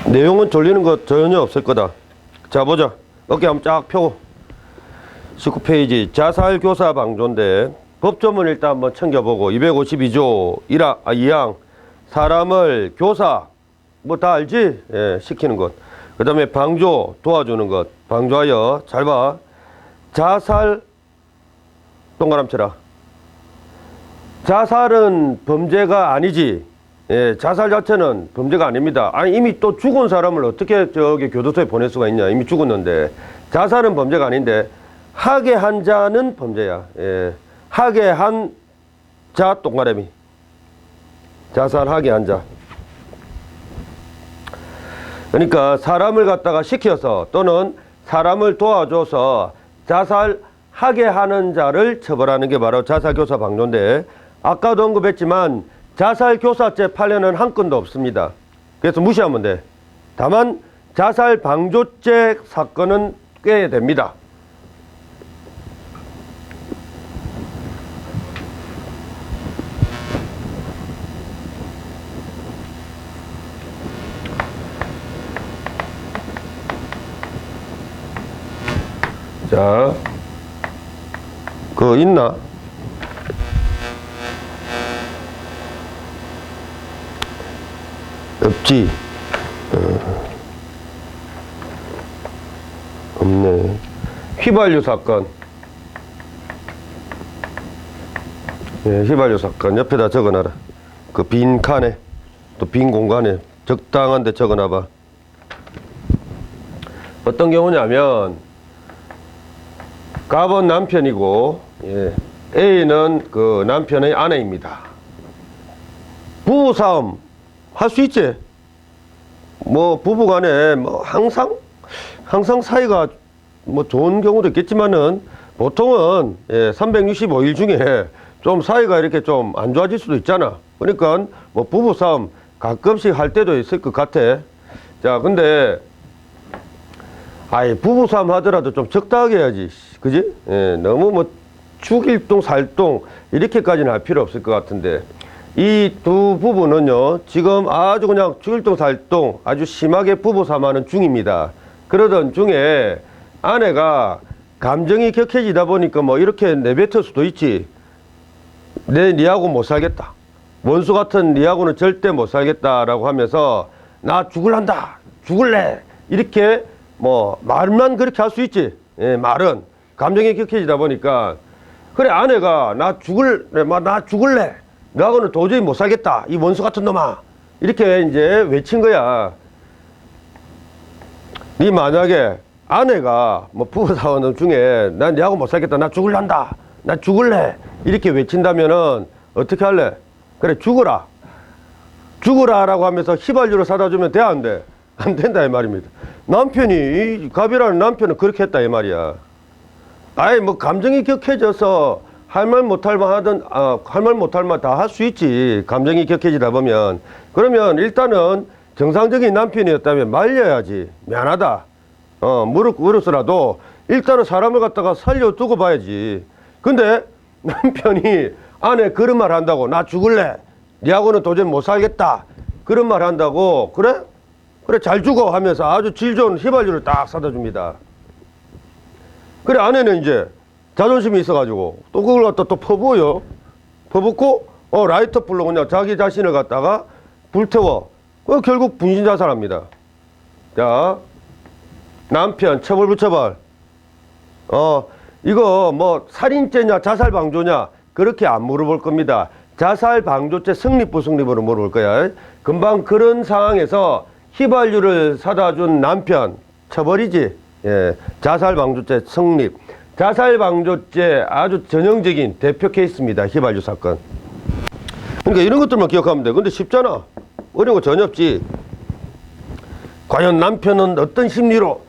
내용은 졸리는 거 전혀 없을 거다. 자, 보자. 어깨 한번 쫙 펴고. 19페이지 자살교사 방조인데 법조문 일단 한번 챙겨보고 252조 2항 사람을 교사 뭐 다 알지? 예, 시키는 것. 그 다음에 방조 도와주는 것. 방조하여 잘 봐. 자살 동그라미 쳐라. 자살은 범죄가 아니지. 예, 자살 자체는 범죄가 아닙니다. 아니 이미 또 죽은 사람을 어떻게 저기 교도소에 보낼 수가 있냐. 이미 죽었는데. 자살은 범죄가 아닌데 하게 한 자는 범죄야. 예, 하게 한 자 동그라미. 자살하게 한 자. 그러니까 사람을 갖다가 시켜서 또는 사람을 도와줘서 자살하게 하는 자를 처벌하는 게 바로 자살교사 방조인데 아까도 언급했지만 자살교사죄 판례는 한 건도 없습니다. 그래서 무시하면 돼. 다만 자살방조죄 사건은 꽤 됩니다. 자, 그거 있나? 없지. 없네. 휘발유 사건. 예, 휘발유 사건 옆에다 적어놔라. 그 빈 칸에 또 빈 공간에 적당한 데 적어놔봐. 어떤 경우냐면 갑은 남편이고, 예, A는 그 남편의 아내입니다. 부부싸움 할 수 있지? 뭐, 부부간에 뭐, 항상 사이가 뭐 좋은 경우도 있겠지만은, 보통은, 예, 365일 중에 좀 사이가 이렇게 좀 안 좋아질 수도 있잖아. 그러니까, 뭐, 부부싸움 가끔씩 할 때도 있을 것 같아. 자, 근데, 아이, 부부싸움 하더라도 좀 적당하게 해야지. 그지? 예, 너무 뭐, 죽일동, 살동, 이렇게까지는 할 필요 없을 것 같은데. 이 두 부부는요, 지금 아주 그냥 죽일동, 살동, 아주 심하게 부부싸움하는 중입니다. 그러던 중에 아내가 감정이 격해지다 보니까 뭐, 이렇게 내뱉을 수도 있지. 니하고 못 살겠다. 원수 같은 니하고는 절대 못 살겠다라고 하면서, 나 죽을란다. 죽을래. 이렇게 뭐 말만 그렇게 할 수 있지. 예, 말은 감정이 격해지다 보니까 그래 아내가 나 죽을래. 너하고는 도저히 못 살겠다. 이 원수 같은 놈아. 이렇게 이제 외친 거야. 니 만약에 아내가 뭐 부부싸움 중에 난 니하고 못 살겠다. 나 죽을란다. 나 죽을래. 이렇게 외친다면은 어떻게 할래? 그래 죽어라. 죽어라라고 하면서 휘발유를 사다 주면 돼, 안 돼? 안 된다 이 말입니다. 남편이 이 갑이라는 남편은 그렇게 했다 이 말이야. 아예 뭐 감정이 격해져서 할 말 못할 만 하든 할 말 못할 만 다 할 수 있지. 감정이 격해지다 보면 그러면 일단은 정상적인 남편이었다면 말려야지. 미안하다. 무릎 꿇어서라도 일단은 사람을 갖다가 살려두고 봐야지. 근데 남편이 아내 그런 말 한다고 나 죽을래. 니하고는 도저히 못 살겠다. 그런 말 한다고 그래 잘 죽어 하면서 아주 질 좋은 휘발유를 딱 사다 줍니다. 그래 아내는 이제 자존심이 있어가지고 또 그걸 갖다 또 퍼부어요. 퍼붓고 라이터 불로 그냥 자기 자신을 갖다가 불태워. 결국 분신 자살합니다. 자, 남편 처벌 불처벌. 이거 뭐 살인죄냐 자살 방조냐 그렇게 안 물어볼 겁니다. 자살 방조죄 성립 부성립으로 물어볼 거야. 금방 그런 상황에서 휘발유를 사다 준 남편 처벌이지. 예, 자살방조죄 성립. 자살방조죄 아주 전형적인 대표 케이스입니다. 휘발유 사건. 그러니까 이런 것들만 기억하면 돼. 근데 쉽잖아. 어려운 거 전혀 없지. 과연 남편은 어떤 심리로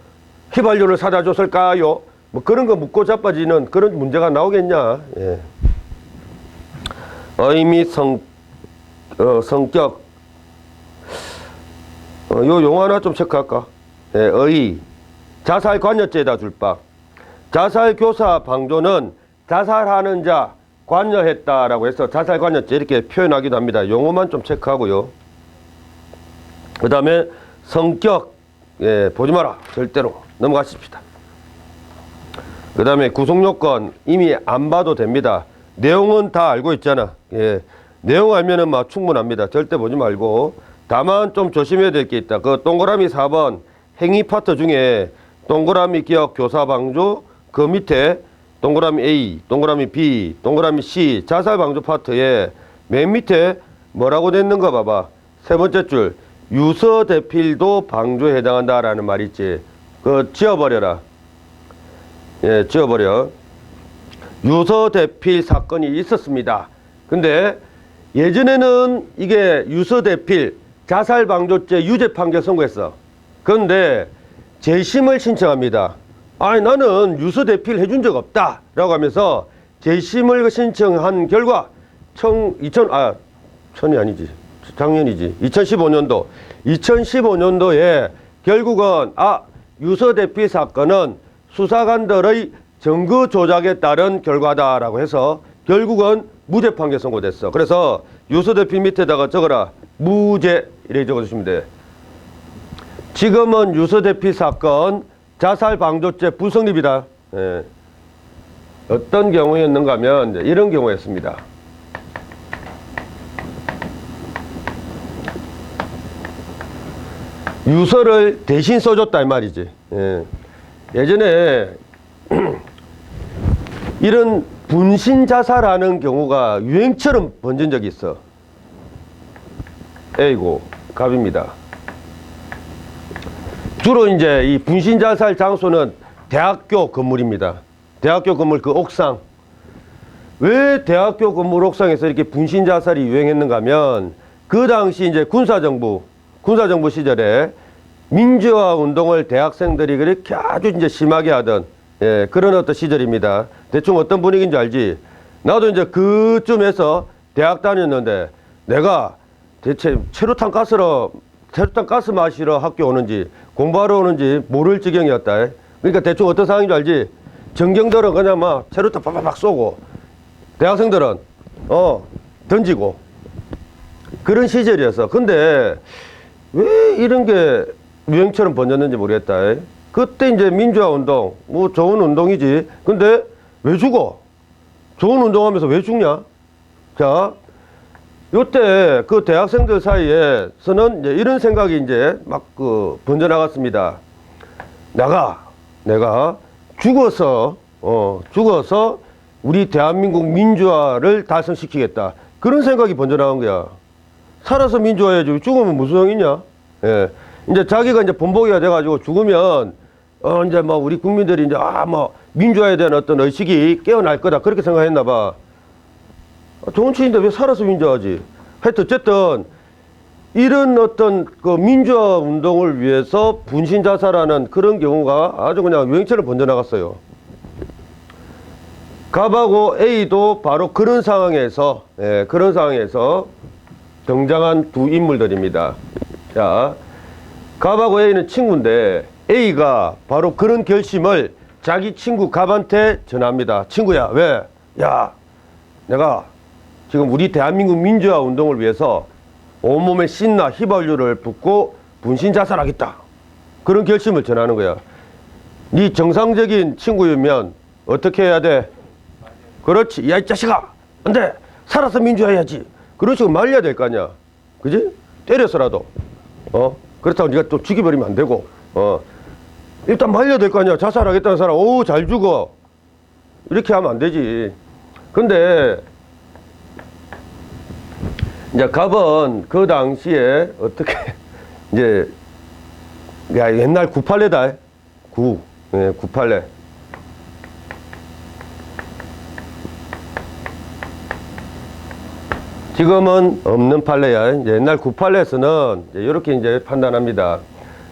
휘발유를 사다 줬을까요? 뭐 그런 거 묻고 자빠지는 그런 문제가 나오겠냐. 예. 의미 성격. 요 용어 하나 좀 체크할까? 예, 자살관여죄에다 줄 바. 자살교사 방조는 자살하는 자, 관여했다라고 해서 자살관여죄 이렇게 표현하기도 합니다. 용어만 좀 체크하고요. 그 다음에 성격, 예, 보지 마라. 절대로 넘어가십시다. 그 다음에 구속요건 이미 안 봐도 됩니다. 내용은 다 알고 있잖아. 예, 내용 알면은 막 충분합니다. 절대 보지 말고. 다만 좀 조심해야 될 게 있다. 그 동그라미 4번 행위 파트 중에 동그라미 기억 교사 방조 그 밑에 동그라미 A, 동그라미 B, 동그라미 C 자살 방조 파트에 맨 밑에 뭐라고 됐는가 봐봐. 세 번째 줄 유서 대필도 방조에 해당한다라는 말이 있지. 그 지워버려라. 예, 지워버려. 유서 대필 사건이 있었습니다. 근데 예전에는 이게 유서 대필 자살 방조죄 유죄 판결 선고했어. 그런데 재심을 신청합니다. 아니 나는 유서 대필 해준 적 없다 라고 하면서 재심을 신청한 결과 작년이지 2015년도에 결국은 유서 대필 사건은 수사관들의 증거 조작에 따른 결과다라고 해서 결국은 무죄 판결 선고됐어. 그래서 유서 대필 밑에다가 적어라. 무죄 이렇게 적어주시면 돼. 지금은 유서 대필 사건 자살 방조죄 불성립이다. 예. 어떤 경우였는가 하면 이런 경우였습니다. 유서를 대신 써줬다 이 말이지. 예. 예전에 이런 분신 자살하는 경우가 유행처럼 번진 적이 있어. A고 갑입니다. 주로 이제 이 분신 자살 장소는 대학교 건물입니다. 대학교 건물 그 옥상. 왜 대학교 건물 옥상에서 이렇게 분신 자살이 유행했는가 하면 그 당시 이제 군사정부 시절에 민주화 운동을 대학생들이 그렇게 아주 이제 심하게 하던 예, 그런 어떤 시절입니다. 대충 어떤 분위기인지 알지? 나도 이제 그쯤에서 대학 다녔는데 내가 대체 체류탄 가스 마시러 학교 오는지 공부하러 오는지 모를 지경이었다. 그러니까 대충 어떤 상황인 줄 알지? 전경들은 그냥 막 체류탄 팍팍 쏘고 대학생들은 던지고 그런 시절이었어. 근데 왜 이런 게 유행처럼 번졌는지 모르겠다. 그때 이제 민주화 운동, 뭐 좋은 운동이지. 근데 왜 죽어? 좋은 운동하면서 왜 죽냐? 자, 요때 그 대학생들 사이에서는 이제 이런 생각이 이제 막 번져나갔습니다. 내가 죽어서 우리 대한민국 민주화를 달성시키겠다. 그런 생각이 번져나간 거야. 살아서 민주화해야지. 죽으면 무슨 소용이냐? 예. 이제 자기가 이제 본보기가 돼가지고 죽으면, 이제 뭐 우리 국민들이 이제, 뭐 민주화에 대한 어떤 의식이 깨어날 거다. 그렇게 생각했나 봐. 좋은 취지인데 왜 살아서 민주화하지? 하여튼, 어쨌든, 이런 어떤 그 민주화 운동을 위해서 분신 자살하는 그런 경우가 아주 그냥 유행처럼 번져나갔어요. 갑하고 A도 바로 그런 상황에서 등장한 두 인물들입니다. 자, 갑하고 A는 친구인데 A가 바로 그런 결심을 자기 친구 갑한테 전합니다. 친구야, 왜? 야, 내가 지금 우리 대한민국 민주화 운동을 위해서 온몸에 신나 휘발유를 붓고 분신 자살하겠다. 그런 결심을 전하는 거야. 네 정상적인 친구이면 어떻게 해야 돼? 그렇지. 야, 이 자식아. 안 돼. 살아서 민주화해야지. 그런 식으로 말려야 될 거 아니야. 그지? 때려서라도. 그렇다고 네가 또 죽여버리면 안 되고. 일단 말려야 될 거 아니야. 자살하겠다는 사람. 오, 잘 죽어. 이렇게 하면 안 되지. 근데 이제 갑은 그 당시에 어떻게 이제 야, 옛날 9팔레다. 9팔레. 지금은 없는 판례야. 이제 옛날 9판례에서는 이렇게 이제 판단합니다.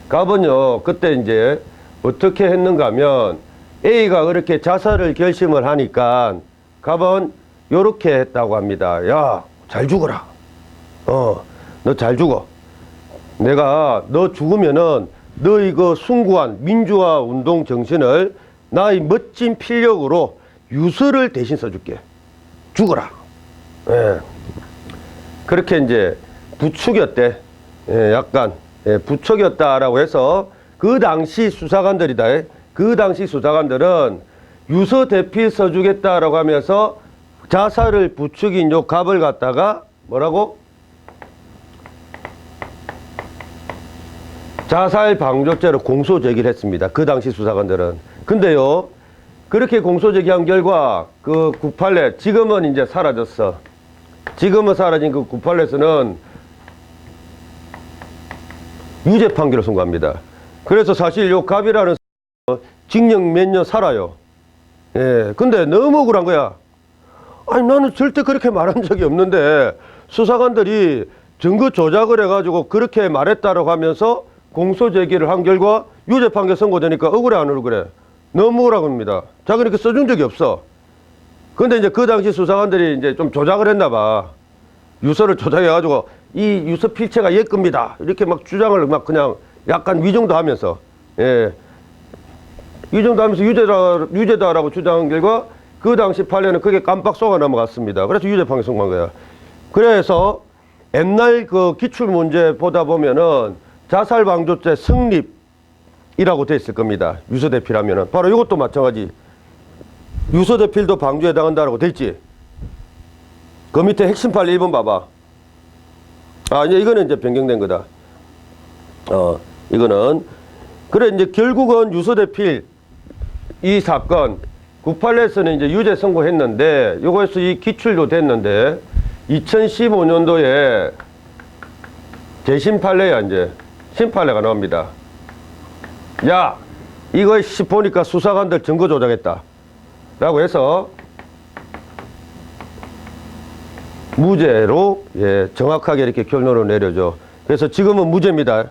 갑은요, 그때 이제 어떻게 했는가 하면 A가 그렇게 자살을 결심을 하니까 갑은 요렇게 했다고 합니다. 야, 잘 죽어라. 너 잘 죽어. 내가 너 죽으면은 너 이거 숭고한 민주화 운동 정신을 나의 멋진 필력으로 유서를 대신 써줄게. 죽어라. 예. 그렇게 이제 부추겼대. 예, 약간 부추겼다라고 해서 그 당시 수사관들이다. 그 당시 수사관들은 유서 대필 써주겠다라고 하면서 자살을 부추긴 요 갑을 갖다가 뭐라고? 자살 방조죄로 공소 제기를 했습니다. 그 당시 수사관들은. 근데요, 그렇게 공소 제기한 결과 그 9판례, 지금은 이제 사라졌어. 지금은 사라진 그 9판례에서는 유죄 판결을 선고합니다. 그래서 사실 요 갑이라는 징역 몇 년 살아요. 예, 근데 너무 억울한 거야. 아니, 나는 절대 그렇게 말한 적이 없는데 수사관들이 증거 조작을 해가지고 그렇게 말했다라고 하면서 공소 제기를 한 결과 유죄 판결 선고되니까 억울해 안 억울해? 너무 억울하고 합니다. 자기는 이렇게 써준 적이 없어. 근데 이제 그 당시 수사관들이 이제 좀 조작을 했나 봐. 유서를 조작해가지고 이 유서 필체가 얘 겁니다. 이렇게 막 주장을 막 그냥 약간 위정도 하면서, 예. 위정도 하면서 유죄다라고 주장한 결과 그 당시 판례는 그게 깜빡 속아 넘어갔습니다. 그래서 유죄 판결 선고한 거야. 그래서 옛날 그 기출문제 보다 보면은 자살방조죄 성립이라고 돼 있을 겁니다. 유서대필하면은. 바로 이것도 마찬가지. 유서대필도 방조에 해당한다라고 돼 있지. 그 밑에 핵심 판례 1번 봐봐. 아, 이제 이거는 이제 변경된 거다. 이거는. 그래, 이제 결국은 유서대필 이 사건, 9판례에서는 이제 유죄 선고했는데, 요거에서 이 기출도 됐는데, 2015년도에 재심 판례야, 이제. 심판례가 나옵니다. 야, 이거 보니까 수사관들 증거 조작했다. 라고 해서 무죄로, 예, 정확하게 이렇게 결론을 내려줘. 그래서 지금은 무죄입니다.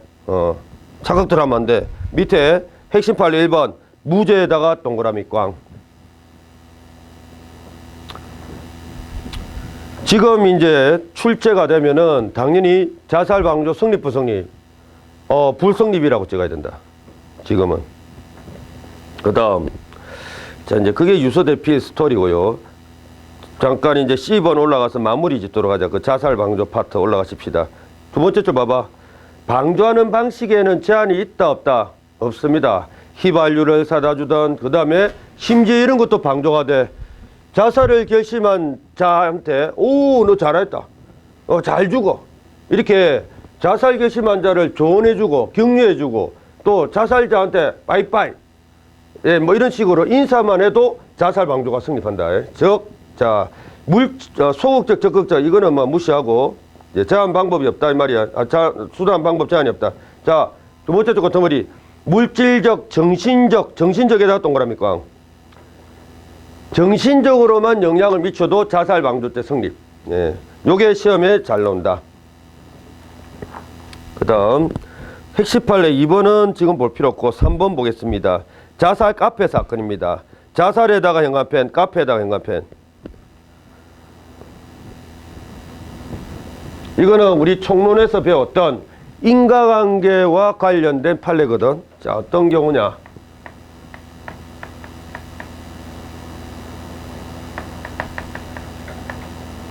착각들 하면 안 돼. 밑에 핵심 판례 1번, 무죄에다가 동그라미 꽝. 지금 이제 출제가 되면은 당연히 자살방조 성립, 부성립. 불성립이라고 찍어야 된다. 지금은. 그 다음. 자, 이제 그게 유서대필 스토리고요. 잠깐 이제 C번 올라가서 마무리 짓도록 하자. 그 자살방조 파트 올라가십시다. 두 번째 줄 봐봐. 방조하는 방식에는 제한이 있다, 없다? 없습니다. 휘발유를 사다 주던, 그 다음에 심지어 이런 것도 방조가 돼. 자살을 결심한 자한테, 오, 너 잘했다. 잘 죽어. 이렇게 자살 결심한 자를 조언해주고 격려해주고 또 자살자한테 빠이빠이, 예, 뭐 이런 식으로 인사만 해도 자살 방조가 성립한다. 즉, 자, 소극적, 적극적 이거는 뭐 무시하고, 예, 제한 방법이 없다 이 말이야. 수단 방법 제한이 없다. 자, 두 번째 조건 덩어리 물질적, 정신적에다가 동그라미 꽝. 정신적으로만 영향을 미쳐도 자살 방조 때 성립. 예, 요게 시험에 잘 나온다. 그 다음 핵심 판례 2번은 지금 볼 필요 없고 3번 보겠습니다. 자살 카페 사건입니다. 자살에다가 현관펜, 카페에다가 현관펜. 이거는 우리 총론에서 배웠던 인과관계와 관련된 판례거든. 자, 어떤 경우냐.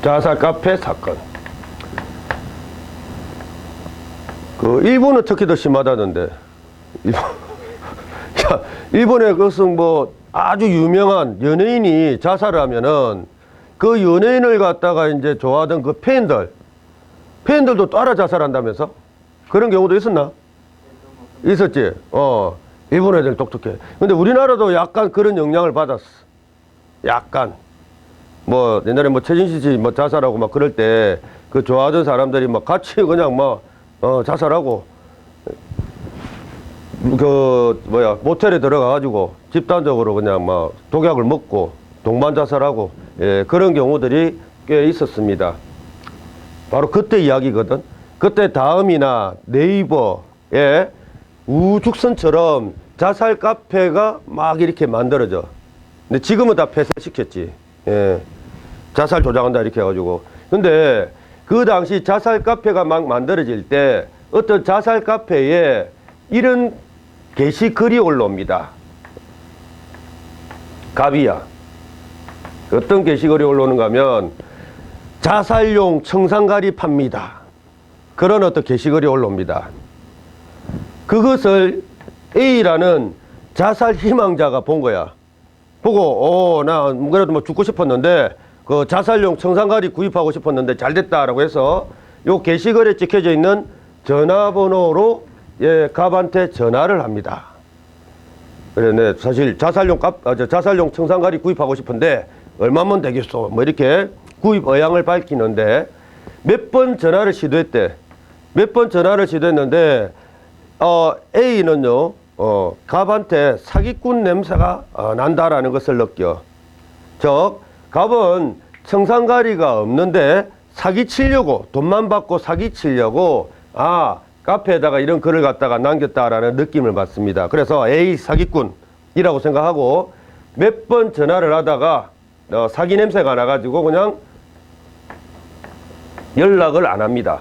자살 카페 사건. 그 일본은 특히 더 심하다던데. 일본에 그것은 뭐 아주 유명한 연예인이 자살을 하면은 그 연예인을 갖다가 이제 좋아하던 그 팬들도 따라 자살한다면서? 그런 경우도 있었나? 있었지. 일본 애들 똑똑해. 근데 우리나라도 약간 그런 영향을 받았어. 약간. 뭐 옛날에 뭐 최진실 씨 뭐 자살하고 막 그럴 때 그 좋아하던 사람들이 막 같이 그냥 뭐 자살하고 그 뭐야 모텔에 들어가 가지고 집단적으로 그냥 막 독약을 먹고 동반 자살하고, 예, 그런 경우들이 꽤 있었습니다. 바로 그때 이야기거든. 그때 다음이나 네이버에 우죽선처럼 자살 카페가 막 이렇게 만들어져. 근데 지금은 다 폐쇄시켰지. 예. 자살 조작한다 이렇게 해가지고. 근데 그 당시 자살 카페가 막 만들어질 때 어떤 자살 카페에 이런 게시글이 올라옵니다. 갑이야. 어떤 게시글이 올라오는가 하면 자살용 청산가리 팝니다. 그런 어떤 게시글이 올라옵니다. 그것을 A라는 자살 희망자가 본 거야. 보고 나 그래도 뭐 죽고 싶었는데 그 자살용 청산가리 구입하고 싶었는데 잘 됐다라고 해서 요 게시글에 찍혀져 있는 전화번호로 갑한테 전화를 합니다. 그래, 네, 사실 자살용 청산가리 구입하고 싶은데 얼마면 되겠소? 뭐 이렇게 구입 의향을 밝히는데 몇 번 전화를 시도했대. 몇 번 전화를 시도했는데 A는요 갑한테 사기꾼 냄새가 난다라는 것을 느껴. 즉 갑은 청산가리가 없는데 사기치려고, 돈만 받고 사기치려고 카페에다가 이런 글을 갖다가 남겼다라는 느낌을 받습니다. 그래서 A 사기꾼이라고 생각하고 몇 번 전화를 하다가 사기 냄새가 나가지고 그냥 연락을 안 합니다.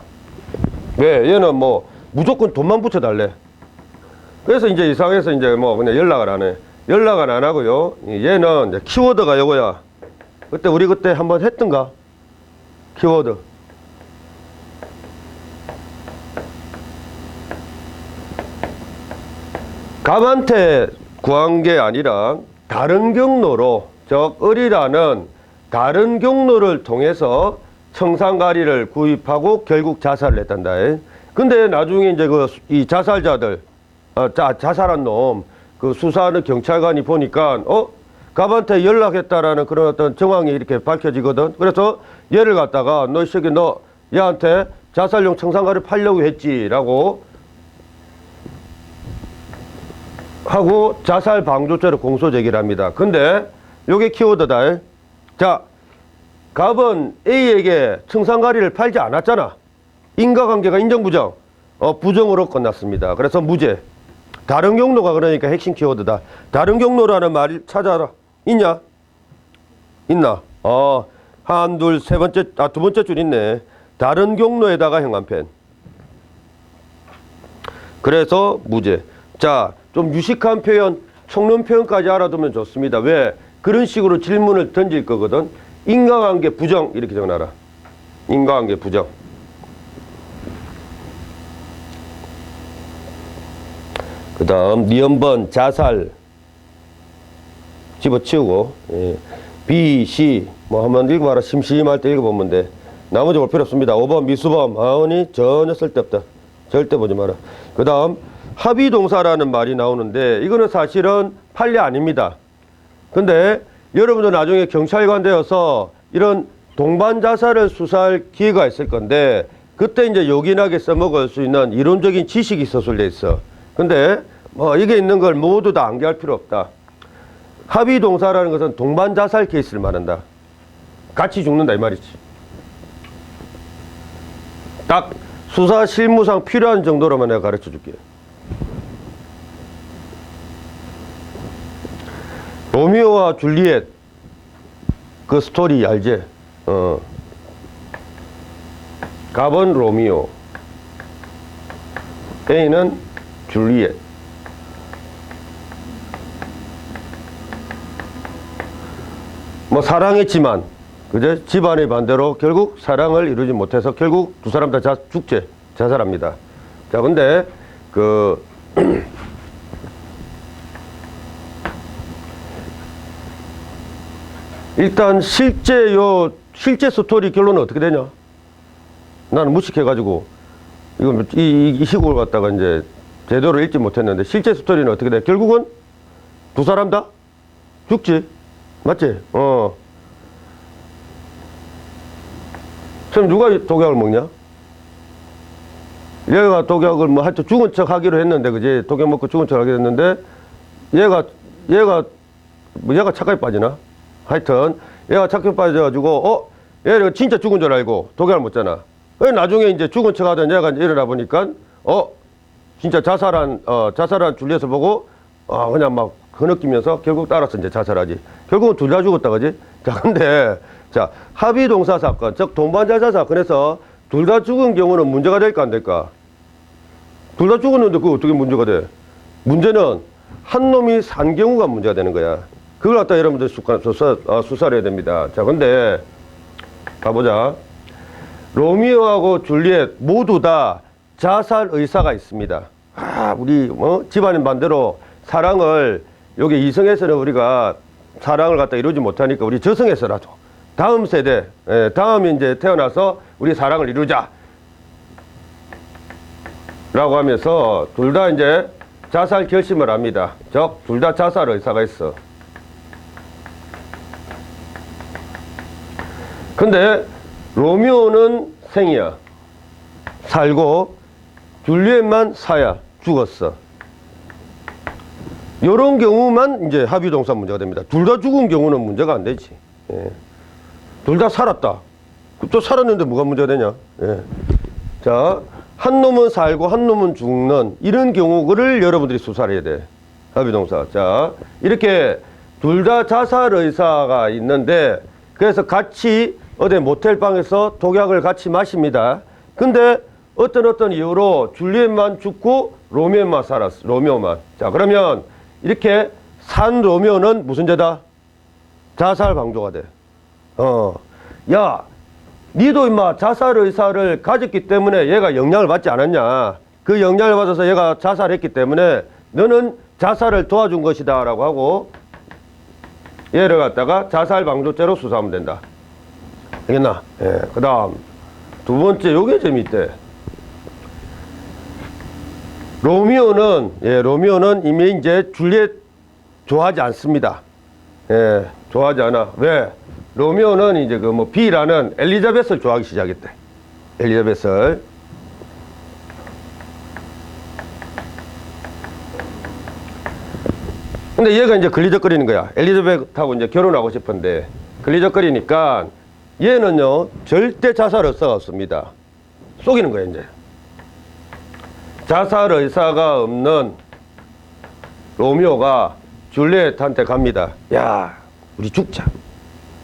왜? 얘는 뭐 무조건 돈만 붙여달래. 그래서 이제 이 상황에서 이제 뭐 그냥 연락을 안 해. 연락을 안 하고요. 얘는 이제 키워드가 요거야. 우리 그때 한번 했던가? 키워드. 갑한테 구한 게 아니라 다른 경로로, 즉 을이라는 다른 경로를 통해서 청산가리를 구입하고 결국 자살을 했단다. 근데 나중에 이제 이 자살자들, 자살한 놈, 그 수사하는 경찰관이 보니까, 갑한테 연락했다라는 그런 어떤 정황이 이렇게 밝혀지거든. 그래서 얘를 갖다가, 너 이 새끼 너 얘한테 자살용 청산가리 팔려고 했지라고 하고 자살 방조죄로 공소 제기를 합니다. 근데 요게 키워드다. 자, 갑은 A에게 청산가리를 팔지 않았잖아. 인과관계가 인정부정. 부정으로 끝났습니다. 그래서 무죄. 다른 경로가 그러니까 핵심 키워드다. 다른 경로라는 말을 찾아라. 있냐? 있나? 한, 둘, 세 번째, 두 번째 줄 있네. 다른 경로에다가 형광펜. 그래서 무죄. 자, 좀 유식한 표현, 총론 표현까지 알아두면 좋습니다. 왜? 그런 식으로 질문을 던질 거거든. 인과관계 부정 이렇게 적어놔라. 인과관계 부정. 그 다음 니은번 자살 집어치우고 B, C 뭐 한번 읽어봐라. 심심할 때 읽어보면 돼. 나머지 볼 필요 없습니다. 5번 미수범 아은이 전혀 쓸데없다. 절대 보지 마라. 그 다음 합의동사라는 말이 나오는데 이거는 사실은 판례 아닙니다. 근데 여러분들 나중에 경찰관 되어서 이런 동반자살을 수사할 기회가 있을 건데 그때 이제 요긴하게 써먹을 수 있는 이론적인 지식이 서술돼 있어. 근데 뭐 이게 있는 걸 모두 다 암기할 필요 없다. 합의동사라는 것은 동반자살 케이스를 말한다. 같이 죽는다 이 말이지. 딱 수사 실무상 필요한 정도로만 내가 가르쳐 줄게. 로미오와 줄리엣 그 스토리 알지? 갑은 로미오, A는 줄리엣. 뭐 사랑했지만 그제 집안의 반대로 결국 사랑을 이루지 못해서 결국 두 사람 다 자살합니다. 자, 근데 일단 실제 스토리 결론은 어떻게 되냐? 나는 무식해가지고 이건 이 시국을 갖다가 이제 제대로 읽지 못했는데 실제 스토리는 어떻게 돼? 결국은 두 사람 다 죽지, 맞지? 그럼 누가 독약을 먹냐? 얘가 독약을 뭐 하여튼 죽은 척 하기로 했는데, 그지? 독약 먹고 죽은 척 하기로 했는데 얘가 착각에 빠지나? 하여튼 얘가 착각에 빠져가지고 얘가 진짜 죽은 줄 알고 독약을 먹잖아. 나중에 이제 죽은 척 하던 얘가 일어나 보니까 진짜 자살한 줄리엣을 보고 그냥 막 흐느끼면서 결국 따라서 이제 자살하지. 결국은 둘 다 죽었다, 그지? 자, 근데 자, 합의동사 사건, 즉 동반자살 사건에서 둘 다 죽은 경우는 문제가 될까 안 될까? 둘 다 죽었는데 그게 어떻게 문제가 돼? 문제는 한 놈이 산 경우가 문제가 되는 거야. 그걸 갖다 여러분들 수사를 해야 됩니다. 자, 근데 가보자. 로미오하고 줄리엣 모두 다 자살 의사가 있습니다. 우리 집안인 반대로 사랑을 여기 이성에서는 우리가 사랑을 갖다 이루지 못하니까 우리 저성에서라도 다음 세대, 다음 이제 태어나서 우리 사랑을 이루자 라고 하면서 둘 다 이제 자살 결심을 합니다. 즉, 둘 다 자살 의사가 있어. 근데 로미오는 생이야. 살고 줄리엣만 사야. 죽었어. 요런 경우만 이제 합의동사 문제가 됩니다. 둘 다 죽은 경우는 문제가 안 되지. 예. 둘 다 살았다. 또 살았는데 뭐가 문제가 되냐. 예. 자, 한 놈은 살고 한 놈은 죽는 이런 경우를 여러분들이 수사를 해야 돼. 합의동사. 자, 이렇게 둘 다 자살 의사가 있는데 그래서 같이 어디 모텔방에서 독약을 같이 마십니다. 근데 어떤 이유로 줄리엣만 죽고 로미오만 살았어. 로미오만. 자, 그러면 이렇게 산 로미오는 무슨 죄다? 자살 방조가 돼. 야, 니도 임마 자살 의사를 가졌기 때문에 얘가 영향을 받지 않았냐. 그 영향을 받아서 얘가 자살했기 때문에 너는 자살을 도와준 것이다 라고 하고 얘를 갖다가 자살 방조죄로 수사하면 된다. 알겠나? 예. 그 다음 두 번째 요게 재밌대. 로미오는 이미 이제 줄리엣 좋아하지 않습니다. 예, 좋아하지 않아. 왜? 로미오는 이제 그 뭐 B라는 엘리자벳을 좋아하기 시작했대. 엘리자벳을. 근데 얘가 이제 걸리적거리는 거야. 엘리자벳하고 이제 결혼하고 싶은데 걸리적거리니까 얘는요 절대 자살 의사가 없습니다. 속이는 거야 이제. 자살 의사가 없는 로미오가 줄리엣한테 갑니다. 야, 우리 죽자.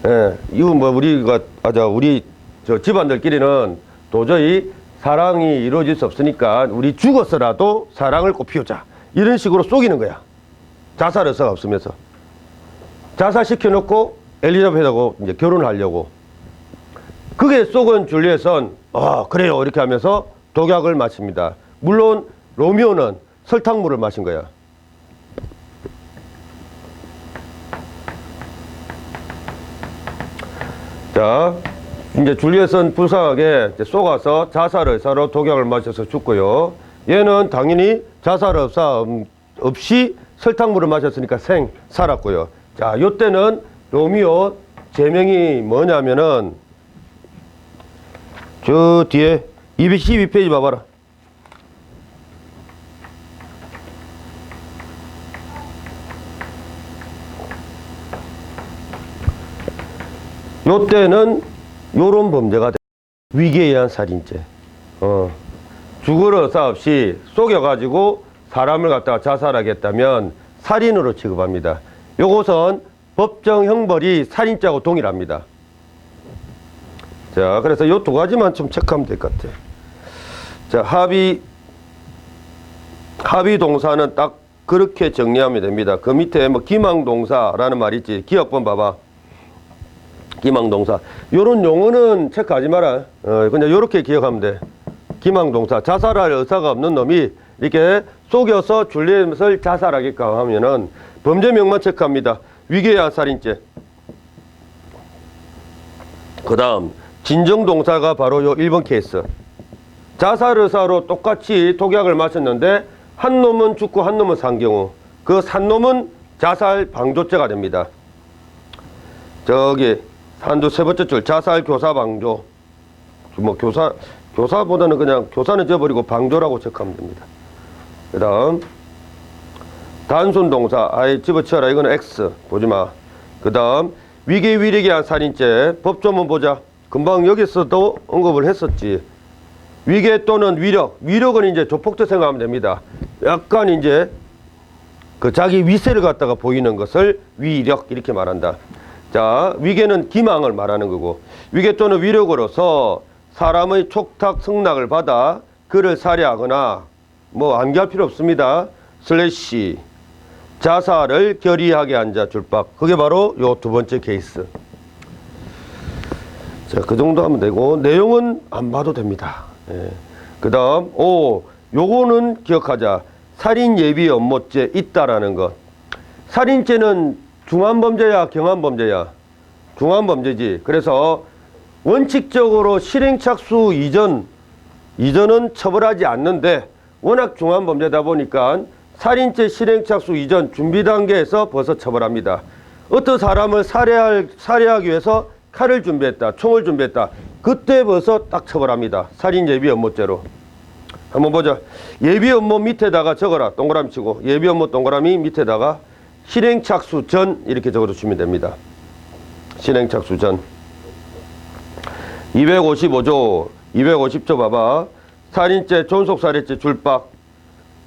예, 이거 뭐 우리 저 집안들끼리는 도저히 사랑이 이루어질 수 없으니까 우리 죽어서라도 사랑을 꽃피우자. 이런 식으로 속이는 거야. 자살 의사가 없으면서. 자살시켜놓고 엘리자벳하고 이제 결혼을 하려고. 그게 속은 줄리엣은 그래요 이렇게 하면서 독약을 마십니다. 물론 로미오는 설탕물을 마신 거야. 자, 이제 줄리엣은 불쌍하게 속아서 자살 의사로 독약을 마셔서 죽고요. 얘는 당연히 자살 의사 없이 설탕물을 마셨으니까 살았고요. 자, 요때는 로미오 제명이 뭐냐면은 저 뒤에 212페이지 봐봐라. 요때는 요런 범죄가 돼. 위기에 의한 살인죄. 죽을 의사 없이 속여가지고 사람을 갖다가 자살하겠다면 살인으로 취급합니다. 요것은 법정 형벌이 살인죄하고 동일합니다. 자, 그래서 요 두 가지만 좀 체크하면 될 것 같아. 자, 합의 동사는 딱 그렇게 정리하면 됩니다. 그 밑에 뭐 기망동사라는 말이 있지. 기억본 봐봐. 기망동사. 요런 용어는 체크하지 마라. 그냥 요렇게 기억하면 돼. 기망동사. 자살할 의사가 없는 놈이 이렇게 속여서 줄리엣을 자살하게끔 하면은 범죄명만 체크합니다. 위계의 살인죄. 그 다음 진정동사가 바로 요 1번 케이스. 자살 의사로 똑같이 독약을 마셨는데 한 놈은 죽고 한 놈은 산 경우 그 산 놈은 자살 방조죄가 됩니다. 저기 한두 세 번째 줄 자살 교사 방조. 뭐 교사보다는 그냥 교사는 지어버리고 방조라고 체크하면 됩니다. 그 다음 단순 동사 집어치워라. 이거는 X 보지마. 그 다음 위계위력에 살인죄. 법조문 보자. 금방 여기서도 언급을 했었지. 위계 또는 위력. 위력은 이제 조폭도 생각하면 됩니다. 약간 이제 그 자기 위세를 갖다가 보이는 것을 위력 이렇게 말한다. 자, 위계는 기망을 말하는 거고 위계 또는 위력으로서 사람의 촉탁 승낙을 받아 그를 살해하거나 뭐 암기할 필요 없습니다. 슬래시 자살을 결의하게 한 자 줄박. 그게 바로 요 두 번째 케이스. 자, 그 정도 하면 되고 내용은 안 봐도 됩니다. 예. 그 다음 요거는 기억하자. 살인 예비 연모죄 있다라는 것. 살인죄는 중환범죄야 경환범죄야? 중환범죄지. 그래서 원칙적으로 실행착수 이전은 처벌하지 않는데 워낙 중환범죄다 보니까 살인죄 실행착수 이전 준비 단계에서 벌써 처벌합니다. 어떤 사람을 살해하기 위해서 칼을 준비했다, 총을 준비했다. 그때 벌써 딱 처벌합니다. 살인 예비 연모죄로. 한번 보자. 예비 연모 밑에다가 적어라. 동그라미 치고 예비 연모 동그라미 밑에다가 실행착수 전 이렇게 적어주시면 됩니다. 실행착수 전. 255조 250조 봐봐. 살인죄 존속살해죄 줄박.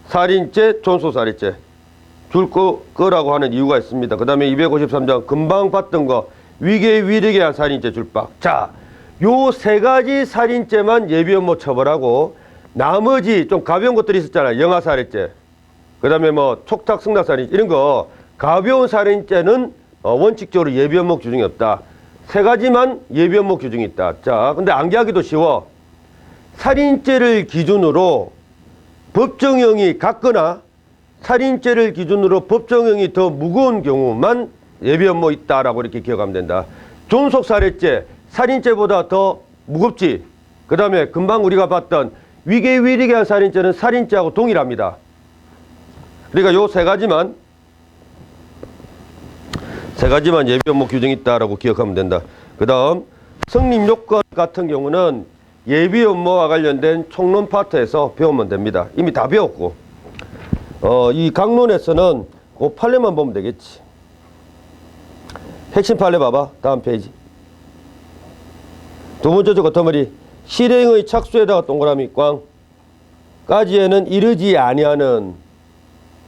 살인죄 존속살해죄 줄 거라고 하는 이유가 있습니다. 그 다음에 253조 금방 봤던 거 위계위력에 의한 살인죄 줄박. 자, 요 세 가지 살인죄만 예비연모 처벌하고 나머지 좀 가벼운 것들이 있었잖아요. 영아살해죄, 그 다음에 뭐 촉탁 승낙살인 이런 거 가벼운 살인죄는 원칙적으로 예비연모 규정이 없다. 세 가지만 예비연모 규정이 있다. 자, 근데 암기하기도 쉬워. 살인죄를 기준으로 법정형이 같거나 살인죄를 기준으로 법정형이 더 무거운 경우만 예비연모 있다라고 이렇게 기억하면 된다. 존속살해죄, 살인죄보다 더 무겁지. 그 다음에 금방 우리가 봤던 위계위력에 의한 살인죄는 살인죄하고 동일합니다. 그러니까 요 세 가지만 예비연모 규정이 있다라고 기억하면 된다. 그 다음 성립요건 같은 경우는 예비연모와 관련된 총론 파트에서 배우면 됩니다. 이미 다 배웠고 이 강론에서는 그 판례만 보면 되겠지. 핵심 판례 봐봐. 다음 페이지. 두 번째 저 겉머리. 실행의 착수에다가 동그라미 꽝까지에는 이르지 아니하는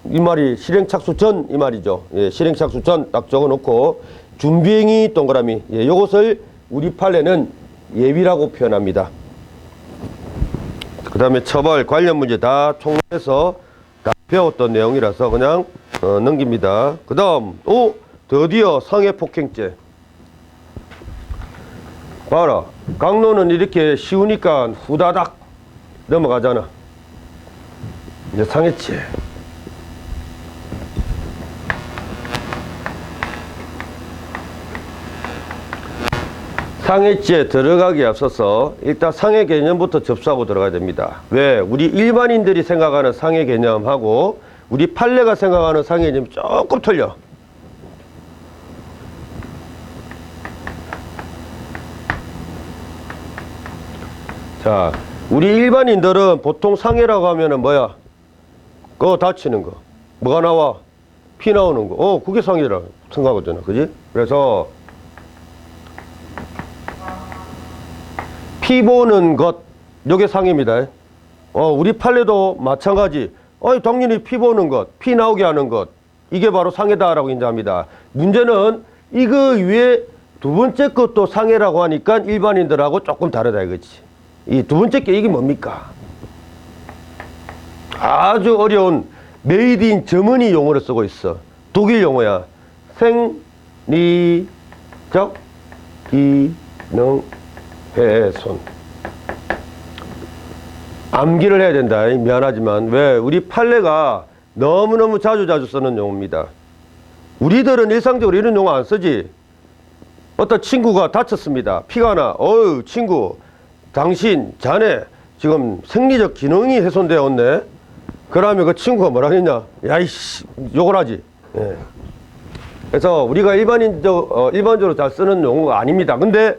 이 말이 실행착수 전 이 말이죠. 예, 실행착수 전 딱 적어놓고 준비행위 동그라미. 예, 요것을 우리 판례는 예비라고 표현합니다. 그 다음에 처벌 관련 문제 다 총론해서 다 배웠던 내용이라서 그냥 넘깁니다. 그 다음 드디어 성애폭행죄. 봐라. 강론은 이렇게 쉬우니까 후다닥 넘어가잖아. 이제 상해죄. 상해죄 들어가기에 앞서서 일단 상해 개념부터 접수하고 들어가야 됩니다. 왜? 우리 일반인들이 생각하는 상해 개념하고 우리 판례가 생각하는 상해 개념이 조금 틀려. 자, 우리 일반인들은 보통 상해라고 하면은 뭐야? 그거 다치는 거. 뭐가 나와? 피 나오는 거. 그게 상해라 생각하잖아. 그지? 그래서 피 보는 것, 요게 상해입니다. 우리 판례도 마찬가지. 당연히 피 보는 것, 피 나오게 하는 것, 이게 바로 상해다라고 인정합니다. 문제는 이거 위에 두 번째 것도 상해라고 하니까 일반인들하고 조금 다르다 이거지. 이 두 번째 게 이게 뭡니까? 아주 어려운 메이드인 저머니 용어를 쓰고 있어. 독일 용어야. 생리적 기능 훼손. 암기를 해야 된다. 미안하지만 왜? 우리 판례가 너무너무 자주 쓰는 용어입니다. 우리들은 일상적으로 이런 용어 안 쓰지. 어떤 친구가 다쳤습니다. 피가 나. 친구, 당신, 자네 지금 생리적 기능이 훼손되었네. 그러면 그 친구가 뭐라 했냐? 야이씨, 욕을 하지. 예. 그래서 우리가 일반적으로 잘 쓰는 용어가 아닙니다. 근데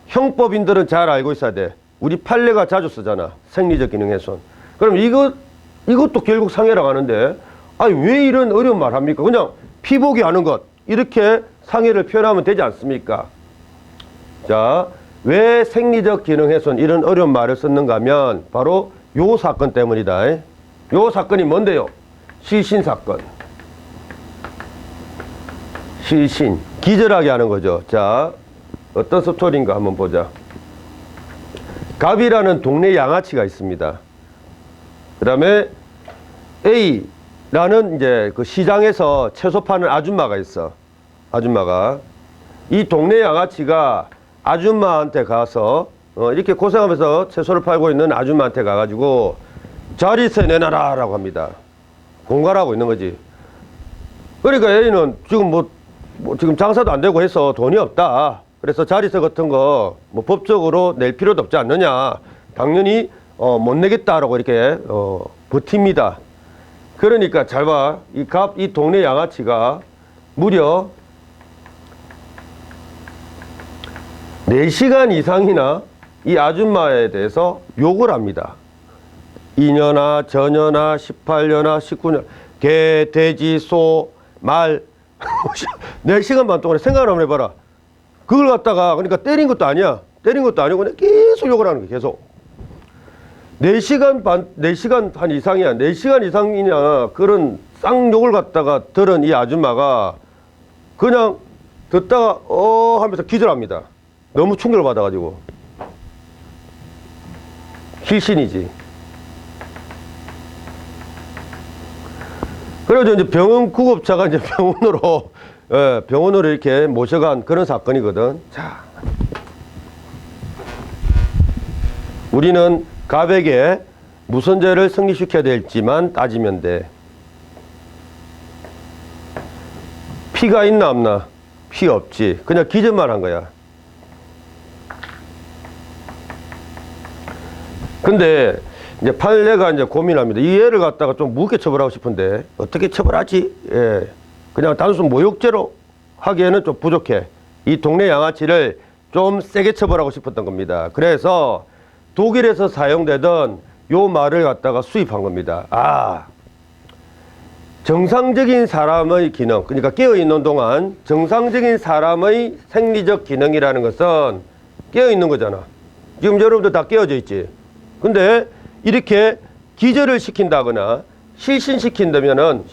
형법인들은 잘 알고 있어야 돼. 우리 판례가 자주 쓰잖아. 생리적 기능 훼손. 그럼 이것도 결국 상해라고 하는데, 왜 이런 어려운 말 합니까? 그냥 피보기 하는 것. 이렇게 상해를 표현하면 되지 않습니까? 자, 왜 생리적 기능 훼손 이런 어려운 말을 썼는가 하면 바로 요 사건 때문이다. 요 사건이 뭔데요? 시신 사건. 시신. 기절하게 하는 거죠. 자, 어떤 스토리인가 한번 보자. 갑이라는 동네 양아치가 있습니다. 그 다음에 A, 라는 이제 그 시장에서 채소 파는 아줌마가 있어. 아줌마가. 이 동네 양아치가 아줌마한테 가서 이렇게 고생하면서 채소를 팔고 있는 아줌마한테 가가지고 자리세 내놔라 라고 합니다. 공갈하고 있는 거지. 그러니까 애는 지금 뭐 지금 장사도 안 되고 해서 돈이 없다. 그래서 자리세 같은 거 뭐 법적으로 낼 필요도 없지 않느냐. 당연히 못 내겠다라고 이렇게 버팁니다. 그러니까 잘 봐. 이 동네 양아치가 무려 4시간 이상이나 이 아줌마에 대해서 욕을 합니다. 이년아, 저년아, 18년아, 19년, 개, 돼지, 소, 말. 4시간 반 동안에 생각을 한번 해봐라. 그걸 갖다가, 그러니까 때린 것도 아니야. 때린 것도 아니고 그냥 계속 욕을 하는 거야, 계속. 4시간 반 이상이야. 4시간 이상이냐. 그런 쌍욕을 갖다가 들은 이 아줌마가 그냥 듣다가, 하면서 기절합니다. 너무 충격을 받아가지고. 실신이지. 그래서 이제 병원 구급차가 이제 병원으로 이렇게 모셔간 그런 사건이거든. 자. 우리는 갑에게 무슨 죄를 성립시켜야 될지만 따지면 돼. 피가 있나 없나? 피 없지. 그냥 기절만 한 거야. 근데 이제 판례가 이제 고민합니다. 이 애를 갖다가 좀 무겁게 처벌하고 싶은데 어떻게 처벌하지? 예. 그냥 단순 모욕죄로 하기에는 좀 부족해. 이 동네 양아치를 좀 세게 처벌하고 싶었던 겁니다. 그래서 독일에서 사용되던 요 말을 갖다가 수입한 겁니다. 아, 정상적인 사람의 기능, 그러니까 깨어있는 동안 정상적인 사람의 생리적 기능이라는 것은 깨어있는 거잖아. 지금 여러분들 다 깨어져 있지. 근데 이렇게 기절을 시킨다거나 실신시키면은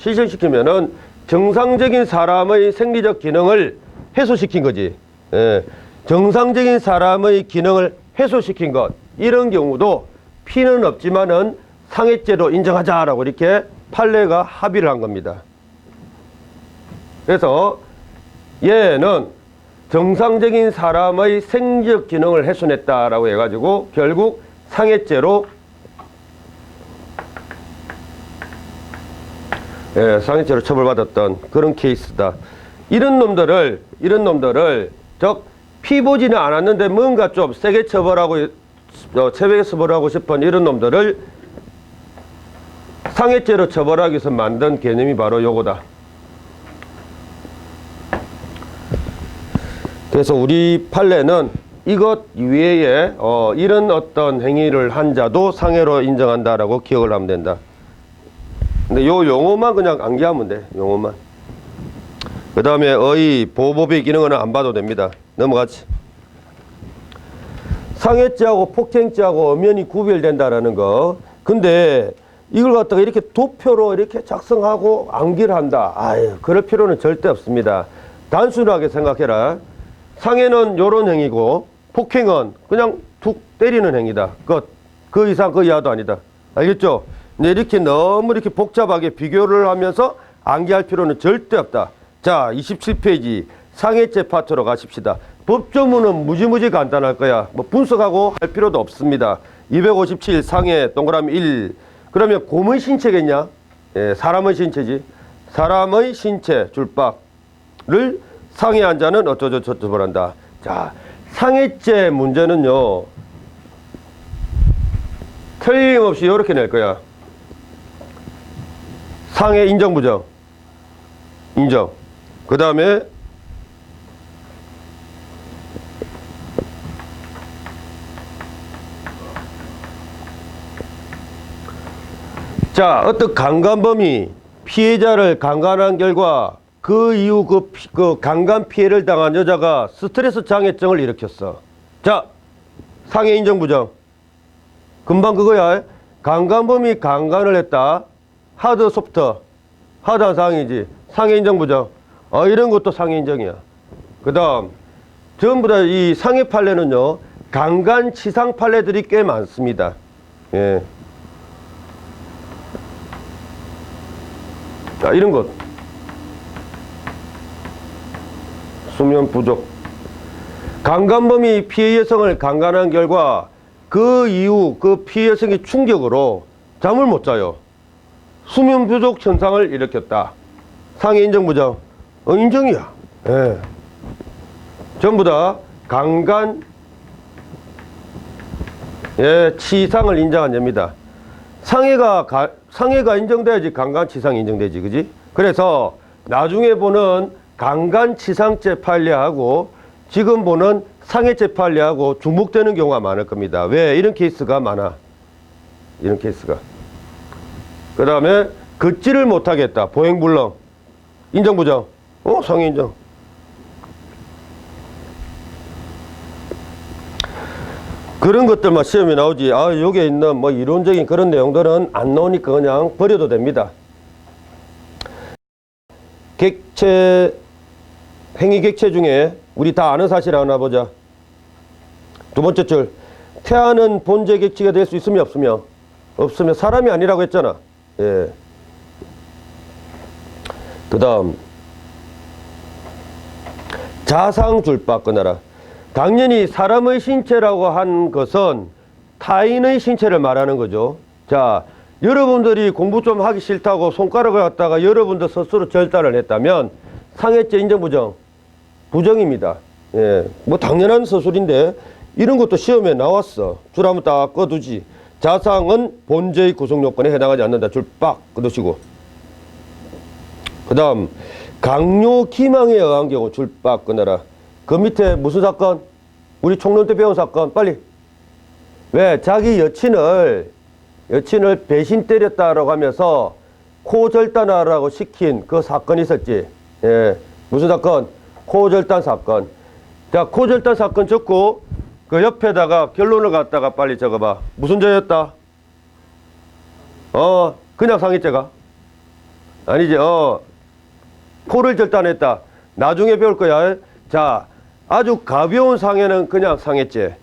정상적인 사람의 생리적 기능을 해소시킨 거지. 예. 정상적인 사람의 기능을 해소시킨 것. 이런 경우도 피는 없지만은 상해죄로 인정하자라고 이렇게 판례가 합의를 한 겁니다. 그래서 얘는 정상적인 사람의 생리적 기능을 훼손했다라고 해가지고 결국 상해죄로 상해죄로 처벌받았던 그런 케이스다. 이런 놈들을 즉 피 보지는 않았는데 뭔가 좀 세게 처벌하고 싶은 이런 놈들을 상해죄로 처벌하기 위해서 만든 개념이 바로 요거다. 그래서 우리 판례는 이것 이외에 이런 어떤 행위를 한 자도 상해로 인정한다라고 기억을 하면 된다. 근데 요 용어만 그냥 암기하면 돼. 용어만. 그 다음에 의, 보호법의 기능은 안 봐도 됩니다. 넘어가지. 상해죄하고 폭행죄하고 엄연히 구별된다라는 거. 근데 이걸 갖다가 이렇게 도표로 이렇게 작성하고 암기를 한다. 아유, 그럴 필요는 절대 없습니다. 단순하게 생각해라. 상해는 요런 행위고 폭행은 그냥 툭 때리는 행위다. 그 이상 그 이하도 아니다. 알겠죠? 근데 이렇게 너무 이렇게 복잡하게 비교를 하면서 암기할 필요는 절대 없다. 자, 27페이지 상해죄 파트로 가십시다. 법조문은 무지무지 간단할 거야. 뭐 분석하고 할 필요도 없습니다. 257 상해 동그라미 1. 그러면 곰의 신체겠냐? 예, 사람의 신체지. 사람의 신체 줄박을 상해한 자는 어쩌저쩌 처벌한다. 자, 상해죄 문제는요. 틀림없이 이렇게 낼 거야. 상해 인정 부정. 인정. 그 다음에 자, 어떤 강간범이 피해자를 강간한 결과 그 이후 그 강간 피해를 당한 여자가 스트레스 장애증을 일으켰어. 자, 상해 인정 부정. 금방 그거야. 강간범이 강간을 했다. 하드 소프트. 하드한 상해이지. 상해 인정 부정. 이런 것도 상해 인정이야. 그 다음 전부 다 이 상해 판례는요. 강간 치상 판례들이 꽤 많습니다. 예. 자, 이런 것. 수면 부족. 강간범이 피해 여성을 강간한 결과 그 이후 그 피해 여성의 충격으로 잠을 못 자요. 수면 부족 현상을 일으켰다. 상해 인정 부정? 인정이야. 예. 전부 다 강간, 예, 치상을 인정한 죄입니다. 상해가 인정돼야지 강간, 치상이 인정되지, 그지? 그래서 나중에 보는 강간, 치상죄 판례하고 지금 보는 상해죄 판례하고 중복되는 경우가 많을 겁니다. 왜? 이런 케이스가 많아. 이런 케이스가. 그 다음에 걷지를 못하겠다. 보행불능. 인정, 부정? 상해 인정. 그런 것들만 시험에 나오지. 여기에 있는 뭐 이론적인 그런 내용들은 안 나오니까 그냥 버려도 됩니다. 행위 객체 중에 우리 다 아는 사실 하나 보자. 두 번째 줄. 태아는 본체 객체가 될 수 있으며 없으며? 없으면 사람이 아니라고 했잖아. 예. 그 다음 자상 줄바 끊어라. 당연히 사람의 신체라고 한 것은 타인의 신체를 말하는 거죠. 자, 여러분들이 공부 좀 하기 싫다고 손가락을 갖다가 여러분들 스스로 절단을 했다면 상해죄 인정 부정? 부정입니다. 예, 뭐 당연한 서술인데 이런 것도 시험에 나왔어. 줄 한번 딱 꺼두지. 자상은 본죄의 구성 요건에 해당하지 않는다. 줄 빡 꺼두시고. 그 다음 강요 기망에 의한 경우 줄 빡 끊어라. 그 밑에 무슨 사건? 우리 총론 때 배운 사건. 빨리. 왜? 자기 여친을 배신 때렸다라고 하면서 코절단하라고 시킨 그 사건이 있었지. 예. 무슨 사건? 코절단 사건. 자, 코절단 사건 적고 그 옆에다가 결론을 갖다가 빨리 적어봐. 무슨 죄였다? 그냥 상해죄가? 아니지. 코를 절단했다. 나중에 배울 거야. 자, 아주 가벼운 상해는 그냥 상해죄.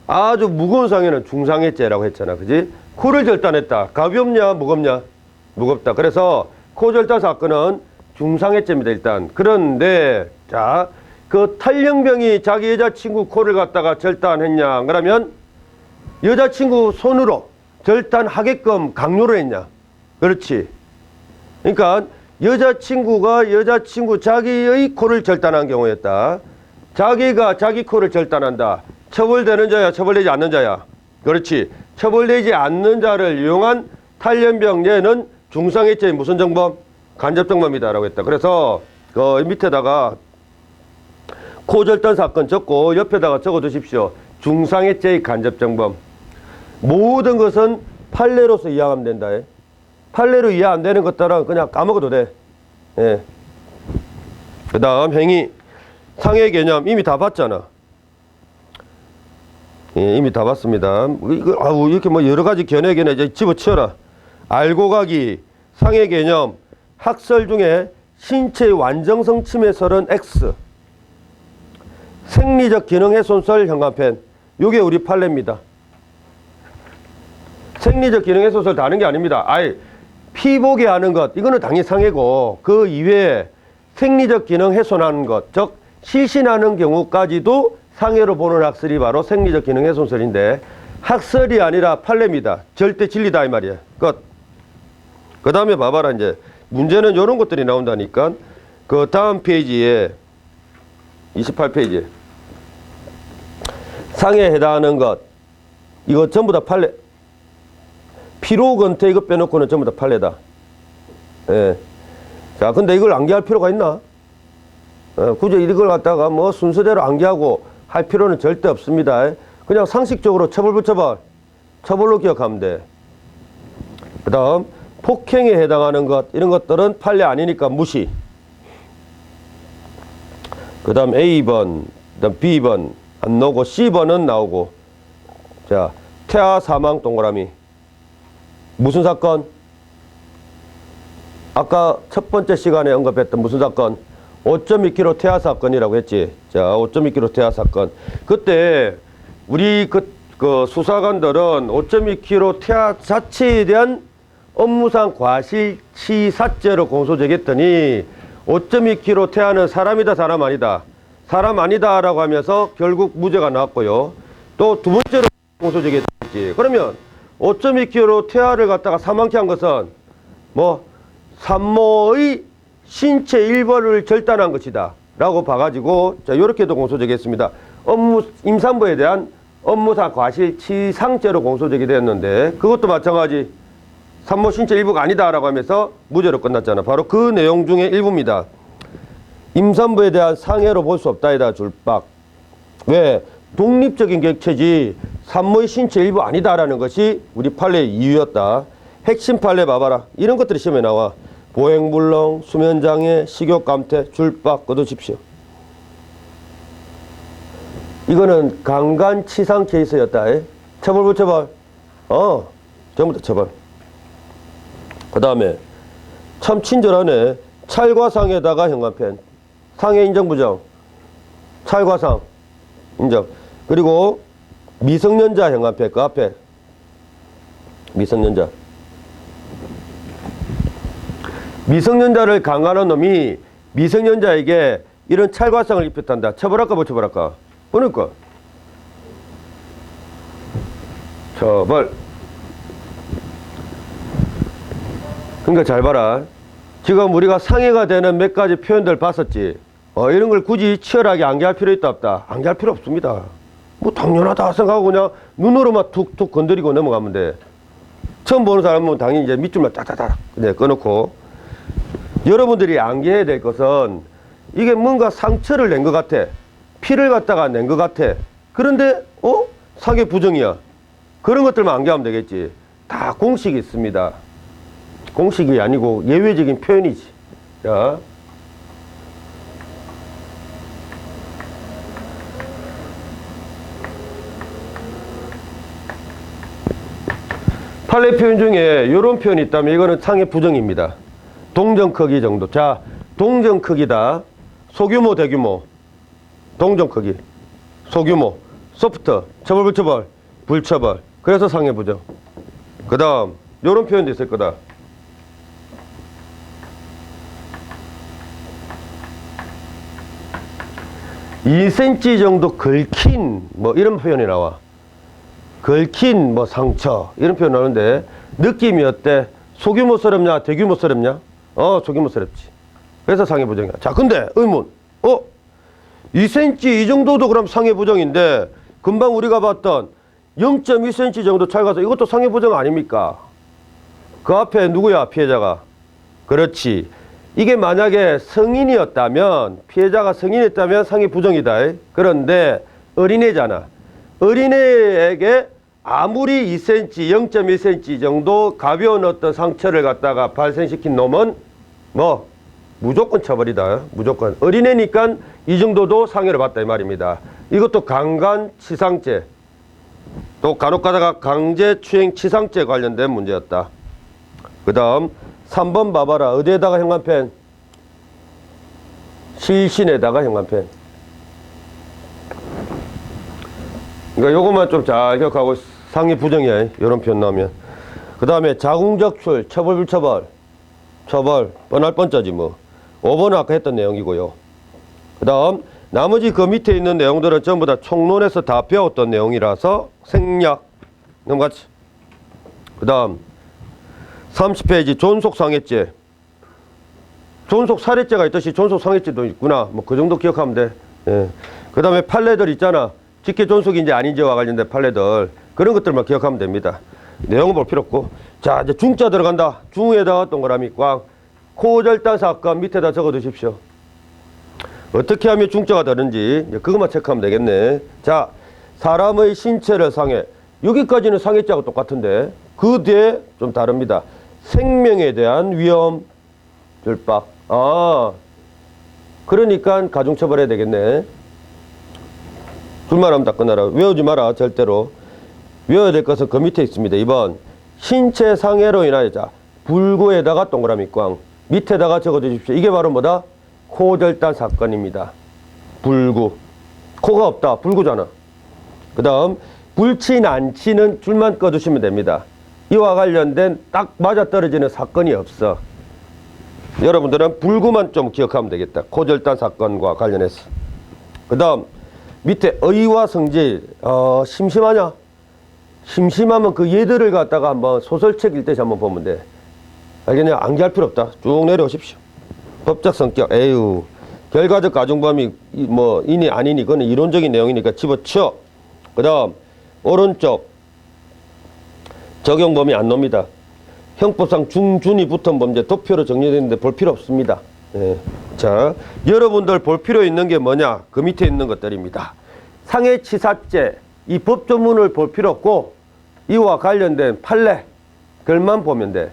아주 무거운 상해는 중상해죄라고 했잖아. 그지? 코를 절단했다. 가볍냐, 무겁냐? 무겁다. 그래서 코 절단 사건은 중상해죄입니다, 일단. 그런데, 자, 그 탈영병이 자기 여자친구 코를 갖다가 절단했냐? 그러면 여자친구 손으로 절단하게끔 강요를 했냐? 그렇지. 그러니까 여자친구가 자기의 코를 절단한 경우였다. 자기가 자기 코를 절단한다. 처벌되는 자야, 처벌되지 않는 자야. 그렇지. 처벌되지 않는 자를 이용한 탈영병 얘는 중상해죄의 무슨 정범? 간접정범이다라고 했다. 그래서 그 밑에다가 코절단 사건 적고 옆에다가 적어두십시오. 중상해죄의 간접정범. 모든 것은 판례로서 이해하면 된다. 판례로 이해 안 되는 것들은 그냥 까먹어도 돼. 예. 그 다음 행위. 상해 개념 이미 다 봤잖아. 예, 이미 다 봤습니다. 이렇게 뭐 여러 가지 견해 이제 집어치워라. 알고 가기, 상해 개념, 학설 중에 신체의 완전성 침해설은 X. 생리적 기능 훼손설 현관펜. 요게 우리 판례입니다. 생리적 기능 훼손설 다른 게 아닙니다. 피보게 하는 것, 이거는 당연히 상해고, 그 이외에 생리적 기능 훼손하는 것, 즉 실신하는 경우까지도 상해로 보는 학설이 바로 생리적 기능 훼손설인데, 학설이 아니라 판례입니다. 절대 진리다 이 말이야. 끝. 그 다음에 봐봐라. 이제 문제는 이런 것들이 나온다니까. 그 다음 페이지에 28페이지에 상해에 해당하는 것, 이거 전부 다 판례. 피로 건태 이거 빼놓고는 전부 다 판례다. 예. 자, 근데 이걸 암기할 필요가 있나? 굳이 이걸 갖다가 뭐 순서대로 암기하고 할 필요는 절대 없습니다. 그냥 상식적으로 처벌 붙여봐. 처벌로 기억하면 돼. 그 다음 폭행에 해당하는 것, 이런 것들은 판례 아니니까 무시. 그 다음 A번, 그 다음 B번 안 나오고 C번은 나오고. 자, 태아 사망 동그라미. 무슨 사건? 아까 첫 번째 시간에 언급했던 무슨 사건? 5.2kg 태아 사건이라고 했지. 자, 5.2kg 태아 사건. 그때 우리 그 수사관들은 5.2kg 태아 자체에 대한 업무상 과실치사죄로 공소제기했더니 5.2kg 태아는 사람이다 사람 아니다. 사람 아니다 라고 하면서 결국 무죄가 나왔고요. 또 두 번째로 공소제기했지. 그러면 5.2kg 태아를 갖다가 사망케 한 것은 뭐 산모의 신체 일부를 절단한 것이다 라고 봐가지고 자 요렇게도 공소제기했습니다. 임산부에 대한 업무상 과실치상죄로 공소제기되었는데 그것도 마찬가지 산모 신체 일부가 아니다 라고 하면서 무죄로 끝났잖아. 바로 그 내용 중에 일부입니다. 임산부에 대한 상해로 볼 수 없다이다 줄박. 왜? 독립적인 객체지 산모의 신체 일부 아니다라는 것이 우리 판례의 이유였다. 핵심 판례 봐봐라. 이런 것들이 시험에 나와. 보행불능, 수면장애, 식욕감퇴, 줄박 꺼두십시오. 이거는 강간치상 케이스였다. 처벌 불처벌. 전부 다 처벌. 그 다음에 참 친절하네. 찰과상에다가 형간편. 상해 인정 부정. 찰과상 인정. 그리고 미성년자 형간편. 그 앞에 미성년자. 미성년자를 강간한 놈이 미성년자에게 이런 찰과상을 입혔단다. 처벌할까 못 처벌할까? 그러니까 처벌. 그러니까 잘 봐라. 지금 우리가 상해가 되는 몇 가지 표현들 봤었지. 이런 걸 굳이 치열하게 암기할 필요 있다 없다? 암기할 필요 없습니다. 뭐 당연하다 생각하고 그냥 눈으로만 툭툭 건드리고 넘어가면 돼. 처음 보는 사람은 당연히 이제 밑줄만 따다닥 그냥 꺼놓고. 여러분들이 암기해야 될 것은 이게 뭔가 상처를 낸 것 같아. 피를 갖다가 낸 것 같아. 그런데 상해 부정이야. 그런 것들만 암기하면 되겠지. 다 공식이 있습니다. 공식이 아니고 예외적인 표현이지. 자, 판례 표현 중에 이런 표현이 있다면 이거는 상해 부정입니다. 동정 크기 정도. 자, 동정 크기다. 소규모, 대규모. 동정 크기. 소규모. 소프트. 처벌, 불처벌. 불처벌. 그래서 상해 부정. 그 다음 이런 표현도 있을 거다. (2cm) 정도 긁힌 뭐 이런 표현이 나와. 긁힌 뭐 상처 이런 표현 나오는데 느낌이 어때? 소규모스럽냐 대규모스럽냐? 소규모스럽지. 그래서 상해 부정이야. 자, 근데 의문. 2cm 이 정도도 그럼 상해 부정인데 금방 우리가 봤던 0.2cm 정도 차이가 서 이것도 상해 부정 아닙니까? 그 앞에 누구야? 피해자가. 그렇지. 이게 만약에 성인이었다면, 피해자가 성인이었다면 상해 부정이다. 그런데 어린애잖아. 어린애에게 아무리 2cm, 0.1cm 정도 가벼운 어떤 상처를 갖다가 발생시킨 놈은 뭐 무조건 처벌이다. 무조건. 어린애니까 이 정도도 상해를 받다 이 말입니다. 이것도 강간치상죄, 또 간혹 가다가 강제추행치상죄 관련된 문제였다. 그 다음 3번 봐봐라. 어디에다가 형간편? 실신에다가 형간편. 그러니까 요것만 좀 잘 기억하고 상해 부정이야. 이런 표현 나오면. 그 다음에 자궁적출, 처벌, 불처벌. 처벌, 뻔할 뻔짜지 뭐. 5번은 아까 했던 내용이고요. 그 다음 나머지 그 밑에 있는 내용들은 전부 다 총론에서 다 배웠던 내용이라서 생략. 넘어가지. 그 다음 30페이지 존속상해죄. 존속살해죄가 있듯이 존속상해죄도 있구나. 뭐 그 정도 기억하면 돼. 예. 그 다음에 판례들 있잖아. 직계존속인지 아닌지와 관련된 판례들. 그런 것들만 기억하면 됩니다. 내용은 볼 필요 없고. 자, 이제 중자 들어간다. 중에다가 동그라미 꽝. 코절단 사건 밑에다 적어 두십시오. 어떻게 하면 중자가 되는지 그것만 체크하면 되겠네. 자, 사람의 신체를 상해. 여기까지는 상해죄하고 똑같은데 그 뒤에 좀 다릅니다. 생명에 대한 위험, 절박. 그러니까 가중처벌해야 되겠네. 둘만 하면 다 끝나라. 외우지 마라. 절대로. 외워야 될 것은 그 밑에 있습니다. 2번 신체 상해로 인하여. 자, 불구에다가 동그라미 꽝. 밑에다가 적어주십시오. 이게 바로 뭐다? 코절단 사건입니다. 불구. 코가 없다. 불구잖아. 그 다음 불치 난치는 줄만 꺼두시면 됩니다. 이와 관련된 딱 맞아떨어지는 사건이 없어. 여러분들은 불구만 좀 기억하면 되겠다. 고절단 사건과 관련해서. 그 다음 밑에 의와 성질. 심심하냐? 심심하면 그 예들을 갖다가 한번 소설책 읽듯이 한번 보면 돼. 알겠냐? 암기할 필요 없다. 쭉 내려오십시오. 법적 성격. 에휴. 결과적 가중범위 뭐 이니 아니니 그거는 이론적인 내용이니까 집어치워. 그 다음 오른쪽 적용 범위 안 놉니다. 형법상 중준이 붙은 범죄 도표로 정리되는데 볼 필요 없습니다. 예. 자, 여러분들 볼 필요 있는 게 뭐냐? 그 밑에 있는 것들입니다. 상해치사죄 이 법조문을 볼 필요 없고 이와 관련된 판례 글만 보면 돼.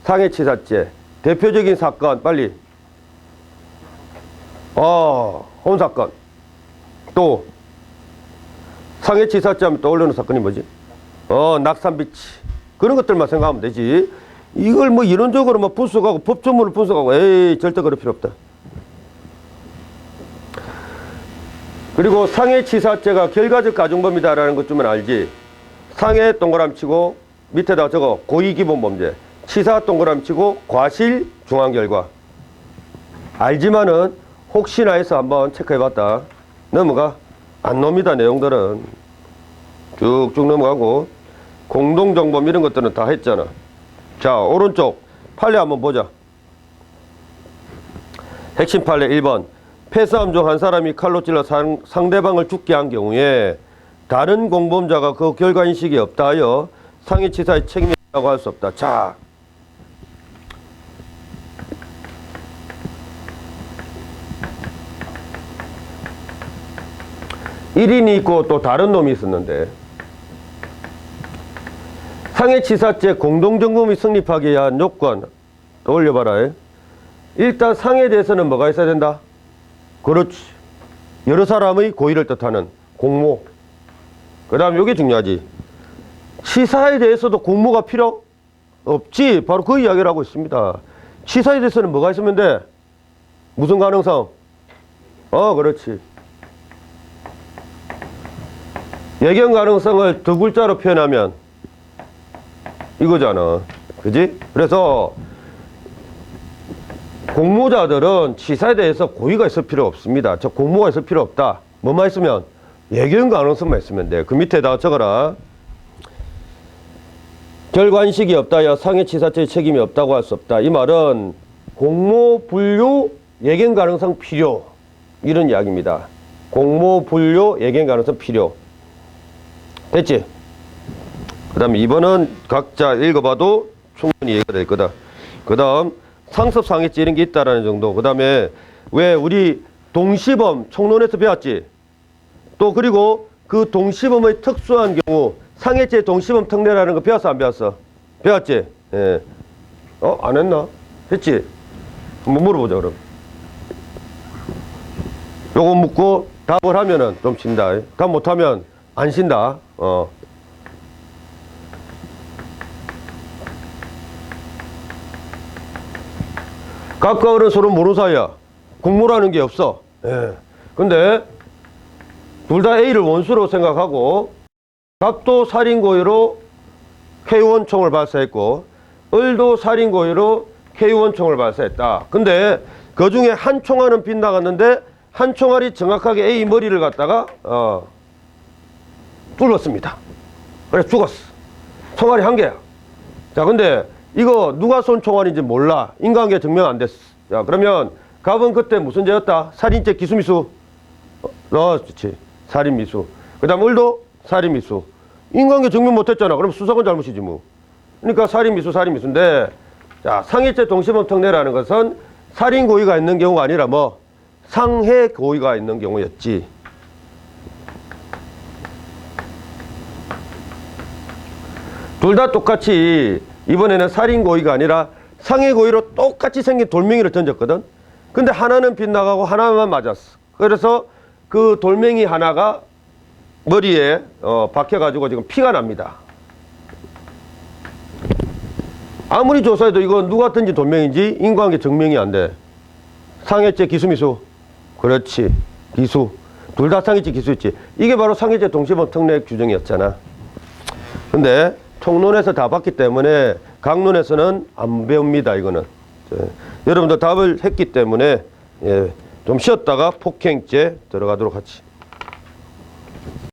상해치사죄 대표적인 사건 빨리. 혼사건. 또 상해치사죄 하면 떠오르는 사건이 뭐지? 낙산비치. 그런 것들만 생각하면 되지. 이걸 뭐 이론적으로 뭐 분석하고 법조문을 분석하고 에이 절대 그럴 필요 없다. 그리고 상해치사죄가 결과적 가중범위다라는 것 좀 알지. 상해 동그라미 치고 밑에다 적어 고의기본범죄. 치사 동그라미 치고 과실 중앙결과. 알지만은 혹시나 해서 한번 체크해봤다. 넘어가. 안 놉니다. 내용들은 쭉쭉 넘어가고 공동정범 이런 것들은 다 했잖아. 자, 오른쪽 판례 한번 보자. 핵심 판례 1번. 패싸움 중 한 사람이 칼로 찔러 상대방을 죽게 한 경우에 다른 공범자가 그 결과인식이 없다 하여 상해치사의 책임이 있다고 할 수 없다. 자, 일인이 있고 또 다른 놈이 있었는데 상해치사죄 공동정범이 성립하기 위한 요건 떠올려봐라. 일단 상해에 대해서는 뭐가 있어야 된다? 그렇지. 여러 사람의 고의를 뜻하는 공모. 그 다음 요게 중요하지. 치사에 대해서도 공모가 필요 없지. 바로 그 이야기를 하고 있습니다. 치사에 대해서는 뭐가 있으면 돼? 무슨 가능성? 그렇지. 예견 가능성을 두 글자로 표현하면 이거잖아. 그지? 그래서 공모자들은 치사에 대해서 고의가 있을 필요 없습니다. 저 공모가 있을 필요 없다. 뭐만 있으면? 예견 가능성만 있으면 돼. 그 밑에다가 적어라. 결과인식이 없다야 상해치사죄의 책임이 없다고 할 수 없다. 이 말은 공모, 분류, 예견 가능성 필요. 이런 이야기입니다. 공모, 분류, 예견 가능성 필요. 됐지? 그 다음 2번은 각자 읽어봐도 충분히 이해가 될 거다. 그 다음 상습 상해죄 이런 게 있다라는 정도. 그 다음에 왜 우리 동시범 총론에서 배웠지? 또 그리고 그 동시범의 특수한 경우 상해죄 동시범 특례라는 거 배웠어 안 배웠어? 배웠지? 예. 안 했나? 했지? 한번 물어보자 그럼. 요거 묻고 답을 하면은 좀 신다. 답 못하면 안 신다. 각과 어른 서로 모르는 사이야. 공모라는 게 없어. 예. 근데 둘 다 A를 원수로 생각하고 갑도 살인고의로 K1 총을 발사했고 을도 살인고의로 K1 총을 발사했다. 근데 그 중에 한 총알은 빗나갔는데 한 총알이 정확하게 A 머리를 갖다가 뚫었습니다. 그래서 죽었어. 총알이 한 개야. 자, 근데 이거 누가 쏜 총알인지 몰라. 인과관계 증명 안 됐어. 자, 그러면 갑은 그때 무슨 죄였다? 살인죄 기수미수. 그렇지. 살인미수. 그 다음 을도 살인미수. 인과관계 증명 못했잖아. 그럼 수사관 잘못이지 뭐. 그러니까 살인미수인데 자, 상해죄 동시범 특례라는 것은 살인고의가 있는 경우가 아니라 뭐 상해고의가 있는 경우였지. 둘 다 똑같이 이번에는 살인고의가 아니라 상해고의로 똑같이 생긴 돌멩이를 던졌거든. 근데 하나는 빗나가고 하나만 맞았어. 그래서 그 돌멩이 하나가 머리에 박혀가지고 지금 피가 납니다. 아무리 조사해도 이거 누가 던진 돌멩이인지 인과관계 증명이 안 돼. 상해죄 기수미수. 그렇지. 기수. 둘 다 상해죄 기수였지. 이게 바로 상해죄 동시범 특례 규정이었잖아. 근데 통론에서 다 봤기 때문에 강론에서는 안 배웁니다. 이거는 여러분들 답을 했기 때문에 좀 쉬었다가 폭행죄 들어가도록 하지.